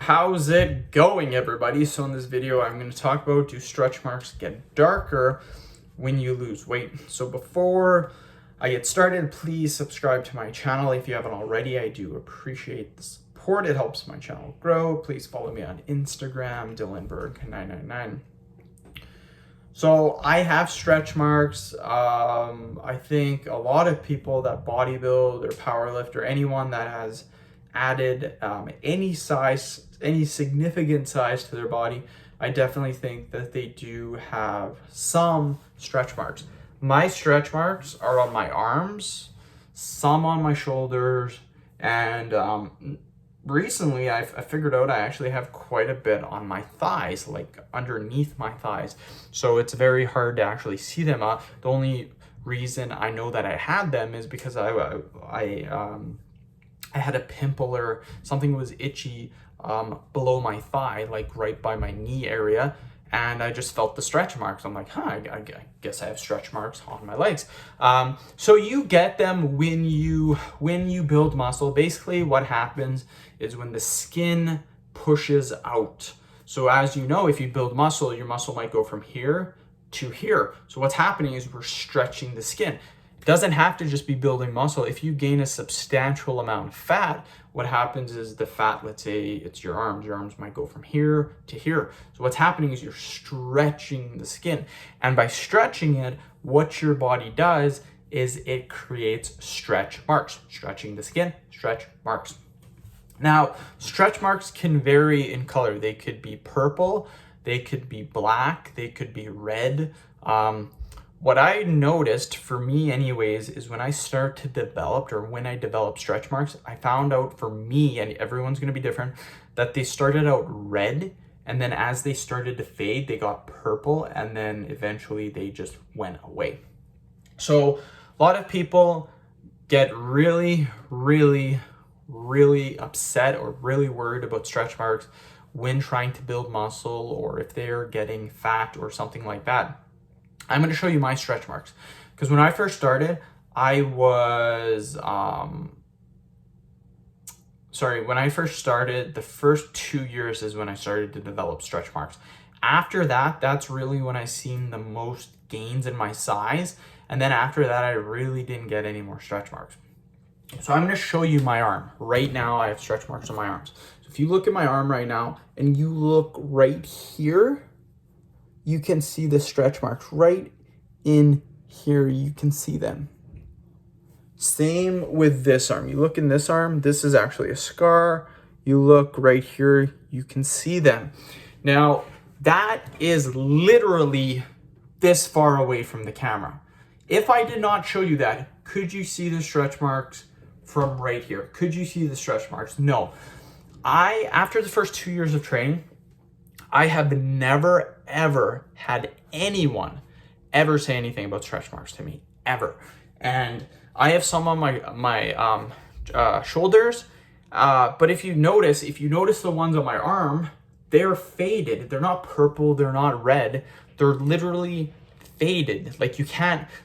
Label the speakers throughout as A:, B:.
A: how's it going, everybody? So in this video, I'm going to talk about, do stretch marks get darker when you lose weight? So before I get started, please subscribe to my channel if you haven't already. I do appreciate the support. It helps my channel grow. Please follow me on Instagram, Dylanberg999. So I have stretch marks. I think a lot of people that bodybuild or powerlift or anyone that has added any significant size to their body, I definitely think that they do have some stretch marks. My stretch marks are on my arms, some on my shoulders, and recently I figured out I actually have quite a bit on my thighs, like underneath my thighs. So it's very hard to actually see them. The only reason I know that I had them is because I had a pimple or something was itchy below my thigh, like right by my knee area, and I just felt the stretch marks. I'm like, I guess I have stretch marks on my legs. So you get them when you build muscle. Basically what happens is when the skin pushes out. So as you know, if you build muscle, your muscle might go from here to here. So what's happening is we're stretching the skin. It doesn't have to just be building muscle. If you gain a substantial amount of fat, what happens is the fat, let's say it's your arms might go from here to here. So what's happening is you're stretching the skin. And by stretching it, what your body does is it creates stretch marks. Stretching the skin, stretch marks. Now, stretch marks can vary in color. They could be purple, they could be black, they could be red. What I noticed, for me anyways, is when I start to develop, or when I develop stretch marks, I found out for me, and everyone's going to be different, that they started out red, and then as they started to fade, they got purple, and then eventually they just went away. So a lot of people get really upset or really worried about stretch marks when trying to build muscle, or if they're getting fat or something like that. I'm going to show you my stretch marks, because when I first started, when I first started, the first 2 years is when I started to develop stretch marks. After that, that's really when I seen the most gains in my size. And then after that, I really didn't get any more stretch marks. So I'm going to show you my arm. Right now, I have stretch marks on my arms. So if you look at my arm right now and you look right here, you can see the stretch marks right in here. You can see them. Same with this arm. You look in this arm, this is actually a scar. You look right here, you can see them. Now, that is literally this far away from the camera. If I did not show you that, could you see the stretch marks from right here? Could you see the stretch marks? No. After the first 2 years of training, I have never, ever had anyone ever say anything about stretch marks to me, ever. And I have some on my shoulders, but if you notice the ones on my arm, they're faded. They're not purple, they're not red. They're literally faded. Like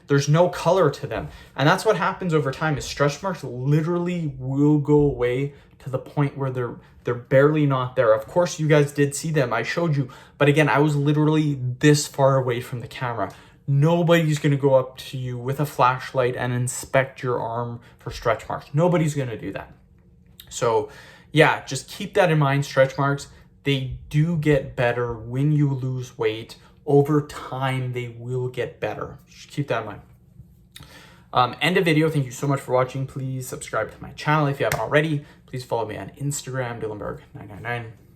A: there's no color to them. And that's what happens over time, is stretch marks literally will go away to the point where they're barely not there. Of course, you guys did see them. I showed you. But again, I was literally this far away from the camera. Nobody's going to go up to you with a flashlight and inspect your arm for stretch marks. Nobody's going to do that. So yeah, just keep that in mind. Stretch marks, they do get better when you lose weight. Over time, they will get better. Just keep that in mind. End of video. Thank you so much for watching. Please subscribe to my channel if you haven't already. Please follow me on Instagram, Dylanberg999.